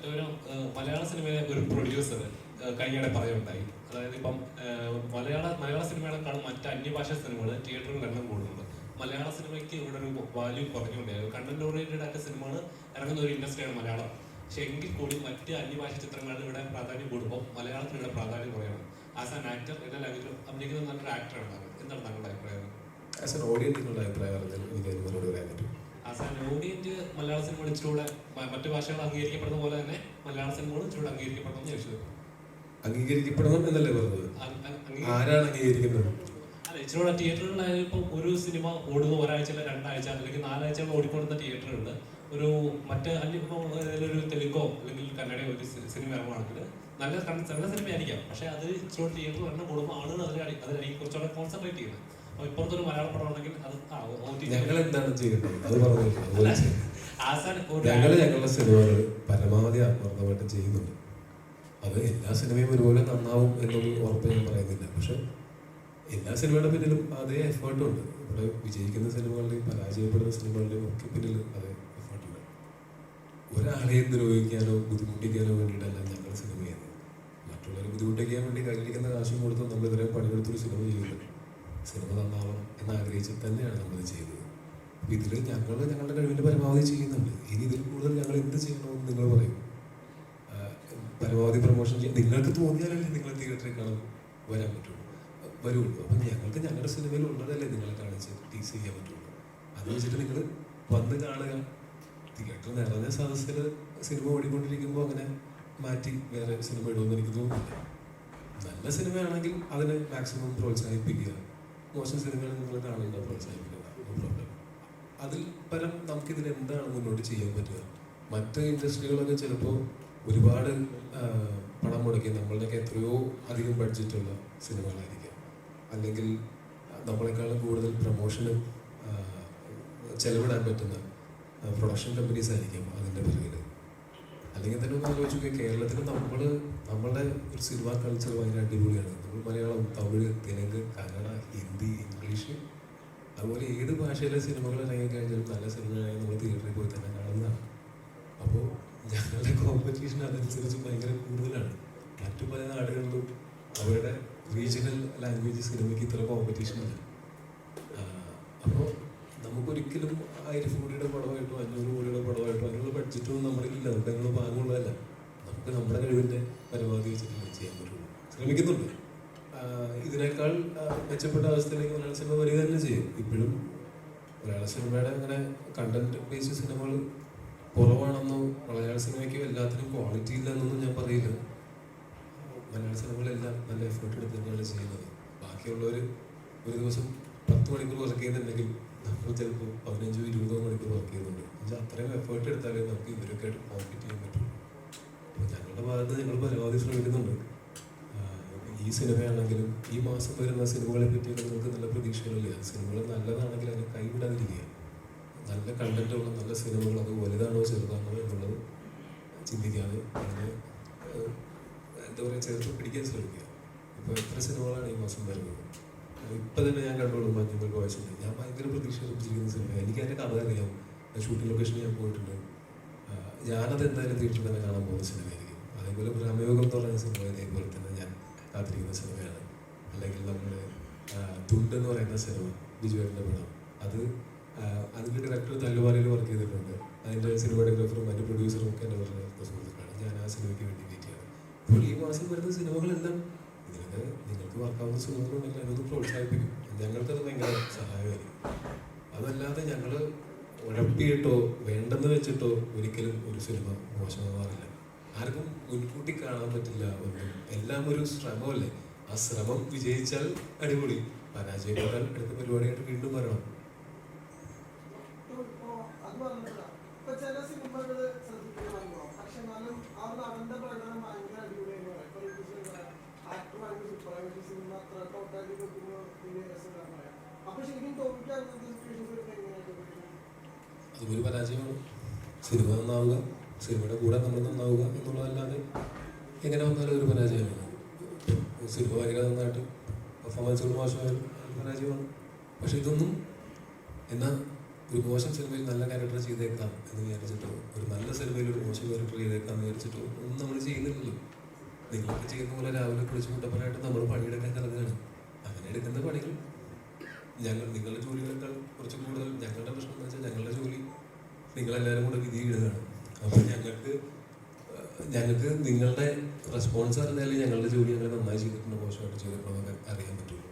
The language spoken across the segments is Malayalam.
ഒരു മലയാള സിനിമയിലെ ഒരു പ്രൊഡ്യൂസർ കഴിഞ്ഞിടെ പറയുണ്ടായി. അതായത് ഇപ്പം മലയാള സിനിമകളെക്കാളും മറ്റ് അന്യഭാഷാ സിനിമകൾ തിയേറ്ററുകളിൽ എണ്ണം കൂടുന്നുണ്ട്. മലയാള സിനിമയ്ക്ക് ഇവിടെ ഒരു വാല്യൂ കുറഞ്ഞുകൊണ്ടേ കണ്ടന്റ് ഓറിയന്റഡ് ആയിട്ട് സിനിമകൾ ഇറങ്ങുന്ന ഒരു ഇൻഡസ്ട്രിയാണ് മലയാളം. പക്ഷെ എങ്കിൽ കൂടി മറ്റ് അന്യഭാഷ ചിത്രങ്ങളിൽ ഇവിടെ പ്രാധാന്യം കൂടുമ്പോൾ മലയാളത്തിന് ഇവിടെ പ്രാധാന്യം കുറയണം. ആസ് ആൻ ആക്ടർ എല്ലാ ലാംഗ്വേജിലും അഭിനയിക്കുന്ന നല്ലൊരു ആക്ടറാണ്. എന്താണ് താങ്കളുടെ അഭിപ്രായം? ആസ് എൻ ഓഡിയൻസ് നിങ്ങളുടെ അഭിപ്രായം അറിഞ്ഞാൽ എനിക്ക് അതിനോട് പറയാൻ പറ്റും. ആസ് ആൻ ഓഡിയൻസ് മലയാള സിനിമകൾ ഇച്ചിലൂടെ മറ്റു ഭാഷകൾ അംഗീകരിക്കപ്പെടുന്ന പോലെ തന്നെ മലയാള സിനിമകൾ ഇച്ചിലൂടെ അംഗീകരിക്കപ്പെടണം എന്ന് ചോദിച്ചത്. അംഗീകരിക്കപ്പെടണം എന്നല്ലേ പറഞ്ഞത്? ആരാണ് അംഗീകരിക്കുന്നത്? അല്ല, ഇച്ചിലൂടെ തിയേറ്ററുകളിലായാലും ഇപ്പം ഒരു സിനിമ ഓടുന്ന ഒരാഴ്ച അല്ല 2 ആഴ്ച അല്ലെങ്കിൽ 4 ആഴ്ച ഓടിക്കൊടുന്ന തിയേറ്ററുകളിൽ ഒരു മറ്റ് ഒരു തെലുങ്കോ അല്ലെങ്കിൽ കന്നഡയോ ഒരു സിനിമ ഇറങ്ങുകയാണെങ്കിൽ നല്ല സിനിമയായിരിക്കാം. പക്ഷെ അത് ഇച്ചിലൂടെ തിയേറ്ററിൽ എണ്ണം കൂടുമ്പോൾ ആളുകൾ അതിലായിരിക്കും കുറച്ചുകൂടെ കോൺസെൻട്രേറ്റ് ചെയ്യുന്നത്. അപ്പൊ ഇപ്പുറത്തൊരു മലയാള പടം ഉണ്ടെങ്കിൽ അത് ഞങ്ങൾ എന്താണ് ചെയ്യേണ്ടത് അത് പറഞ്ഞില്ല. ഞങ്ങൾ ഞങ്ങളുടെ സിനിമകൾ പരമാവധി ആത്മാർത്ഥമായിട്ട് ചെയ്യുന്നുണ്ട്. അത് എല്ലാ സിനിമയും ഒരുപോലെ നന്നാവും എന്നൊരു ഉറപ്പ് ഞാൻ പറയുന്നില്ല. പക്ഷെ എല്ലാ സിനിമയുടെ പിന്നിലും അതേ എഫേർട്ടുണ്ട്. ഇവിടെ വിജയിക്കുന്ന സിനിമകളുടെയും പരാജയപ്പെടുന്ന സിനിമകളുടെയും ഒക്കെ പിന്നിൽ അതേ എഫേർട്ടുണ്ട്. ഒരാളെയും ദ്രോഹിക്കാനോ ബുദ്ധിമുട്ടിക്കാനോ വേണ്ടിയിട്ടല്ല ഞങ്ങൾ സിനിമ ചെയ്യുന്നത്. മറ്റുള്ളവരെ ബുദ്ധിമുട്ടിക്കാൻ വേണ്ടി കയ്യിലിരിക്കുന്ന കാശും കൊടുത്ത് നമ്മൾ ഇതുവരെ പണിയെടുത്തൊരു സിനിമ ചെയ്യുന്നുണ്ട്. സിനിമ നന്നാവണം എന്നാഗ്രഹിച്ച് തന്നെയാണ് നമ്മളിത് ചെയ്തത്. അപ്പോൾ ഇതിൽ ഞങ്ങളുടെ കഴിവിൻ്റെ പരമാവധി ചെയ്യുന്നുണ്ട്. ഇനി ഇതിൽ കൂടുതൽ ഞങ്ങൾ എന്ത് ചെയ്യണമെന്ന് നിങ്ങൾ പറയും. പരമാവധി പ്രൊമോഷൻ ചെയ്യാൻ നിങ്ങൾക്ക് തോന്നിയാലല്ലേ നിങ്ങൾ തിയേറ്ററിൽ കാണാൻ വരുള്ളൂ. അപ്പം ഞങ്ങൾക്ക് ഞങ്ങളുടെ സിനിമയിൽ ഉള്ളതല്ലേ നിങ്ങളെ കാണിച്ച് ടീസ് ചെയ്യാൻ പറ്റുള്ളൂ. അത് വെച്ചിട്ട് നിങ്ങൾ വന്ന് കാണുക. തിയേറ്റർ നിറഞ്ഞ സദസ്സിൽ സിനിമ ഓടിക്കൊണ്ടിരിക്കുമ്പോൾ അങ്ങനെ മാറ്റി വേറെ സിനിമ ഇടുമെന്ന് എനിക്ക് തോന്നുന്നില്ല. നല്ല സിനിമയാണെങ്കിൽ അതിനെ മാക്സിമം പ്രോത്സാഹിപ്പിക്കുക. മോശം സിനിമകൾ നിങ്ങൾ കാണുന്ന പ്രോത്സാഹിപ്പിക്കുക. പ്രോബ്ലം. അതിൽ പരം നമുക്കിതിൽ എന്താണ് മുന്നോട്ട് ചെയ്യാൻ പറ്റുക? മറ്റ് ഇൻഡസ്ട്രികളൊക്കെ ചിലപ്പോൾ ഒരുപാട് പണം മുടക്കി നമ്മളുടെയൊക്കെ എത്രയോ അധികം ബഡ്ജറ്റുള്ള സിനിമകളായിരിക്കാം. അല്ലെങ്കിൽ നമ്മളെക്കാളും കൂടുതൽ പ്രൊമോഷന് ചെലവിടാൻ പറ്റുന്ന പ്രൊഡക്ഷൻ കമ്പനീസ് ആയിരിക്കും അതിൻ്റെ പിറകിൽ. അല്ലെങ്കിൽ തന്നെ ഒന്ന് ആലോചിച്ച് കേരളത്തിൽ നമ്മളുടെ ഒരു സിനിമ കൾച്ചർ ഭയങ്കര അടിപൊളിയാണ്. നമ്മൾ മലയാളം, തമിഴ്, തെലുങ്ക്, കന്നഡ, ഹിന്ദി, ഇംഗ്ലീഷ്, അതുപോലെ ഏത് ഭാഷയിലെ സിനിമകൾ ഇറങ്ങിക്കഴിഞ്ഞാലും നല്ല സിനിമയാണെങ്കിൽ നമ്മൾ തിയേറ്ററിൽ പോയി തന്നെ കാണുന്നതാണ്. അപ്പോൾ ഞങ്ങളുടെ കോമ്പറ്റീഷൻ അതനുസരിച്ച് ഭയങ്കര കൂടുതലാണ്. മറ്റു പല നാടുകളിലും അവരുടെ റീജിയണൽ ലാംഗ്വേജ് സിനിമയ്ക്ക് ഇത്ര കോമ്പറ്റീഷനില്ല. അപ്പോൾ നമുക്കൊരിക്കലും 1000 കോടിയുടെ പടമായിട്ടോ 500 കോടിയുടെ പടമായിട്ടോ അതിനുള്ള ബഡ്ജറ്റൊന്നും നമ്മളില്ല. നമുക്ക് അതിനുള്ള ഭാഗമുള്ളതല്ല. നമുക്ക് നമ്മുടെ കഴിവിൻ്റെ പരമാവധി വെച്ചിട്ട് ചെയ്യാൻ പറ്റുള്ളൂ. ശ്രമിക്കുന്നുണ്ട്. ഇതിനേക്കാൾ മെച്ചപ്പെട്ട അവസ്ഥയിലേക്ക് മലയാള സിനിമ വരിക തന്നെ ചെയ്യും. ഇപ്പോഴും മലയാള സിനിമയുടെ അങ്ങനെ കണ്ടന്റ് ബേസ്ഡ് സിനിമകൾ കുറവാണെന്നോ മലയാള സിനിമയ്ക്ക് എല്ലാത്തിനും ക്വാളിറ്റി ഇല്ല എന്നൊന്നും ഞാൻ പറയില്ല. മലയാള സിനിമകളെല്ലാം നല്ല എഫേർട്ട് എടുത്ത് തന്നെയാണ് ചെയ്യുന്നത്. ബാക്കിയുള്ളവർ ഒരു ദിവസം 10 മണിക്കൂർ വർക്ക് ചെയ്യുന്നുണ്ടെങ്കിൽ നമ്മൾ ചിലപ്പോൾ 15-20 മണിക്കൂർ വർക്ക് ചെയ്യുന്നുണ്ട്. എന്നുവെച്ചാൽ അത്രയും എഫേർട്ട് എടുത്താലേ നമുക്ക് ഇവരൊക്കെ ആയിട്ട് കോമ്പീറ്റ് ചെയ്യാൻ പറ്റുള്ളൂ. അപ്പോൾ ഞങ്ങളുടെ ഭാഗത്ത് ഞങ്ങൾ പരമാവധി ശ്രമിക്കുന്നുണ്ട്. ഈ സിനിമയാണെങ്കിലും ഈ മാസം വരുന്ന സിനിമകളെ പറ്റിയൊക്കെ നിങ്ങൾക്ക് നല്ല പ്രതീക്ഷകളില്ല. സിനിമകൾ നല്ലതാണെങ്കിൽ അതിനെ കൈവിടാതിരിക്കുക. നല്ല കണ്ടന്റുള്ള നല്ല സിനിമകൾ അത് വലുതാണോ ചെറുതാണോ എന്നുള്ളത് ചിന്തിക്കാതെ അതിനെ എന്താ പറയുക ചേർത്ത് പിടിക്കാൻ ശ്രമിക്കുക. ഇപ്പോൾ എത്ര സിനിമകളാണ് ഈ മാസം വരുന്നത്? ഇപ്പം തന്നെ ഞാൻ കണ്ടോളൂ മഞ്ഞുമൽ ബോയ്സുണ്ട്. ഞാൻ ഭയങ്കര പ്രതീക്ഷ ലഭിച്ചിരിക്കുന്ന സിനിമ. എനിക്ക് അതിൻ്റെ കഥ അറിയാം. ഷൂട്ടിംഗ് ലൊക്കേഷനിൽ ഞാൻ പോയിട്ടുണ്ട്. ഞാനത് എന്തായാലും തിയേറ്ററിൽ തന്നെ കാണാൻ പോകുന്ന സിനിമയായിരിക്കും. അതേപോലെ ബ്രഹ്മയോഗം എന്ന് പറയുന്ന സിനിമ ഇതേപോലെ തന്നെ ഞാൻ കാത്തിരിക്കുന്ന സിനിമയാണ്. അല്ലെങ്കിൽ നമ്മൾ തുണ്ട് എന്ന് പറയുന്ന സിനിമ ബിജുവേട്ടൻ്റെ പടം, അതിൻ്റെ ഡയറക്ടർ തല്ലുമാലയിൽ വർക്ക് ചെയ്തിട്ടുണ്ട്. അതിൻ്റെ സിനിമാറ്റോഗ്രാഫറും അതിൻ്റെ പ്രൊഡ്യൂസറും ഒക്കെ എൻ്റെ വളരെ സുഹൃത്തുക്കളാണ്. ഞാൻ ആ സിനിമയ്ക്ക് വേണ്ടി വെയിറ്റ് ചെയ്യാണ്. അപ്പോൾ ഈ മാസം വരുന്ന സിനിമകളെല്ലാം ഇതിനൊക്കെ നിങ്ങൾക്ക് വർക്കാവുന്ന സിനിമകളുണ്ടെങ്കിൽ അതൊന്ന് പ്രോത്സാഹിപ്പിക്കും. ഞങ്ങൾക്കത് ഭയങ്കര സഹായമായിരിക്കും. അതല്ലാതെ ഞങ്ങൾ ഉഴപ്പിയിട്ടോ വേണ്ടെന്ന് വെച്ചിട്ടോ ഒരിക്കലും ഒരു സിനിമ മോശമാവാറില്ല. ആർക്കും മുൻകൂട്ടി കാണാൻ പറ്റില്ല ഒന്നും. എല്ലാം ഒരു ശ്രമമല്ലേ. ആ ശ്രമം വിജയിച്ചാൽ അടിപൊളി, പരാജയപ്പെട്ടാൽ അടുത്ത പരിപാടിയായിട്ട് വീണ്ടും വരണം. അതൊരു പരാജയമാണ്. സിനിമ നന്നാവുക, സിനിമയുടെ കൂടെ നമ്മൾ നന്നാവുക എന്നുള്ളതല്ലാതെ എങ്ങനെ വന്നാലും ഒരു പരാജയമാണ്. സിനിമ ഭയങ്കര നന്നായിട്ട് പെർഫോമൻസുകൾ മോശമായാലും പരാജയമാണ്. പക്ഷെ ഇതൊന്നും എന്നാൽ ഒരു മോശം സിനിമയിൽ നല്ല ക്യാരക്ടർ ചെയ്തേക്കാം എന്ന് വിചാരിച്ചിട്ടോ ഒരു നല്ല സിനിമയിൽ ഒരു മോശം ക്യാരക്ടർ ചെയ്തേക്കാം എന്ന് വിചാരിച്ചിട്ടോ ഒന്നും നമ്മൾ ചെയ്യുന്നില്ലല്ലോ. നിങ്ങളൊക്കെ ചെയ്യുന്ന പോലെ രാവിലെ കുളിച്ച് കൂട്ടപ്പനായിട്ട് നമ്മൾ പണിയെടുക്കാൻ ഇറങ്ങുകയാണ്. അങ്ങനെ എടുക്കുന്ന പണികൾ നിങ്ങളുടെ ജോലികളെക്കാൾ കുറച്ച് കൂടുതൽ ഞങ്ങളുടെ പ്രശ്നം എന്ന് വെച്ചാൽ ഞങ്ങളുടെ ജോലി നിങ്ങളെല്ലാവരും കൂടെ വിധി ഇടുകയാണ്. അപ്പോൾ ഞങ്ങൾക്ക് നിങ്ങളുടെ റെസ്പോൺസ് അറിഞ്ഞാലേ ഞങ്ങളുടെ ജോലി അങ്ങനെ നന്നായി ചെയ്തിട്ടുണ്ടോ മോശമായിട്ട് ചെയ്തിട്ടുണ്ടോ എന്നൊക്കെ അറിയാൻ പറ്റുള്ളൂ.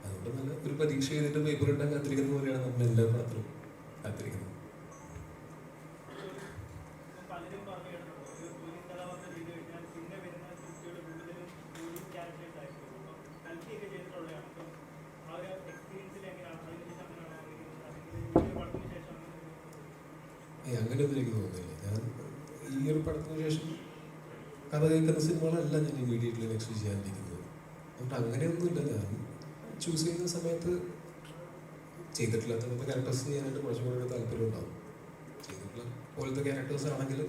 അതുകൊണ്ട് നല്ല ഒരു പരീക്ഷ ചെയ്തിട്ട് പേപ്പർ ഇട്ടാൻ കാത്തിരിക്കുന്ന പോലെയാണ് നമ്മൾ എല്ലാ പത്രവും കാത്തിരിക്കുന്നത്. അങ്ങനെയൊന്നും എനിക്ക് തോന്നുന്നില്ല. ഞാൻ ഈ ഒരു പടത്തിന് ശേഷം കഥ കേൾക്കുന്ന സിനിമകളല്ല ഞാൻ ഇമ്മീഡിയറ്റ്ലി നെക്സ്റ്റ് ചെയ്യാനിരിക്കുന്നത്. അതുകൊണ്ട് അങ്ങനെയൊന്നുമില്ല. ഞാൻ ചൂസ് ചെയ്യുന്ന സമയത്ത് ചെയ്തിട്ടില്ലാത്ത ക്യാരക്ടേഴ്സ് ചെയ്യാനായിട്ട് കുറച്ചും കൂടെ താല്പര്യം ഉണ്ടാവും. ചെയ്തിട്ടുള്ള പോലത്തെ ക്യാരക്ടേഴ്സ് ആണെങ്കിൽ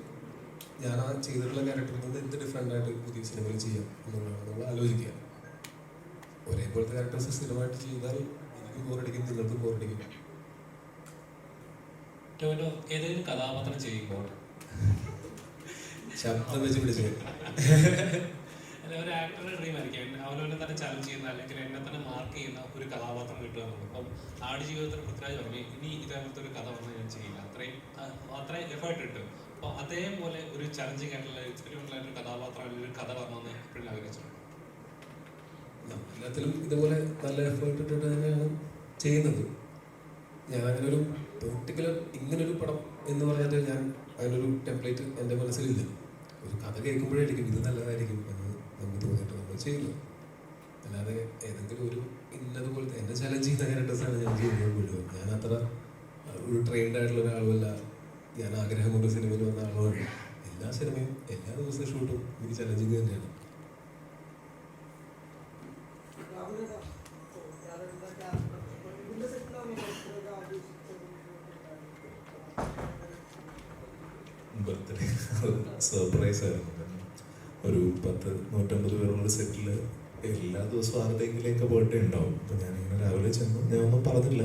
ഞാൻ ആ ചെയ്തിട്ടുള്ള ക്യാരക്ടറിൽ നിന്ന് എന്ത് ഡിഫറെൻ്റ് ആയിട്ട് പുതിയ സിനിമയിൽ ചെയ്യാം എന്നുള്ളതാണ് നമ്മൾ ആലോചിക്കുക. ഒരേപോലത്തെ ക്യാരക്ടേഴ്സ് സ്ഥിരമായിട്ട് ചെയ്താൽ എനിക്കും ബോറടിക്കും, നിങ്ങൾക്കും ബോറടിക്കും. ഏതെങ്കിലും കഥാപാത്രം ചെയ്യുമ്പോൾ ശബ്ദം വെച്ച് പിടിച്ചു അല്ല, ഒരു ആക്ടറുടെ ഡ്രീം ആയിരിക്കും അവനെ തന്നെ ചലഞ്ച് ചെയ്യുന്ന അല്ലെങ്കിൽ എന്നെ തന്നെ മാർക്ക് ചെയ്യുന്ന ഒരു കഥാപാത്രം കിട്ടുക എന്നുള്ളത്. അപ്പം ആടുജീവിതത്തിൽ പൃഥ്വിരാജ് പറഞ്ഞു ഇനി ഇതേപോലത്തെ ഒരു കഥ വന്ന് ഞാൻ ചെയ്യില്ല, അത്രയും എഫേർട്ട് ഇട്ടു. അപ്പോൾ അതേപോലെ ഒരു ചലഞ്ചിങ് ആയിട്ടുള്ള എക്സ്പെരിമെന്റൽ ആയിട്ടൊരു കഥാപാത്രം അല്ലെങ്കിൽ ഒരു കഥ വരണമെന്ന് എപ്പോഴും ആഗ്രഹിച്ചിട്ടുണ്ട്. എല്ലാത്തിലും ഇതുപോലെ നല്ല എഫേർട്ട് ഇട്ടിട്ട് തന്നെയാണ് ചെയ്യുന്നത്. ഞാൻ അങ്ങനൊരു പെർട്ടിക്കുലർ ഇങ്ങനൊരു പടം എന്ന് പറഞ്ഞാൽ ഞാൻ അതിനൊരു ടെംപ്ലേറ്റ് എൻ്റെ മനസ്സിലില്ല. ഒരു കഥ കേൾക്കുമ്പോഴായിരിക്കും ഇത് നല്ലതായിരിക്കും എന്ന് നമുക്ക് തോന്നിയിട്ട് നമ്മൾ ചെയ്യുന്നത്. അല്ലാതെ ഏതെങ്കിലും ഒരു ഇന്നതുപോലത്തെ എന്നെ ചലഞ്ച് ചെയ്യുന്ന ക്യാരക്ടേഴ്സാണ് ഞാൻ ചെയ്യുന്നത് മുഴുവൻ. ഞാൻ അത്ര ഒരു ട്രെയിൻഡ് ആയിട്ടുള്ള ഒരാളുമല്ല. ഞാൻ ആഗ്രഹം കൊണ്ട് സിനിമയിൽ വന്ന ആളുമാണ്. എല്ലാ സിനിമയും എല്ലാ ദിവസവും ഷൂട്ടും എനിക്ക് ചലഞ്ചിങ് തന്നെയാണ്. ബർത്ത്ഡേ സർപ്രൈസ് ആയിരുന്നു. ഒരു 150 പേരുള്ള സെറ്റിൽ എല്ലാ ദിവസവും ആരുടെയെങ്കിലൊക്കെ ബർത്ത്ഡേ ഉണ്ടാവും. അപ്പം ഞാനിങ്ങനെ രാവിലെ ചെന്ന് ഞാൻ ഒന്നും പറഞ്ഞില്ല.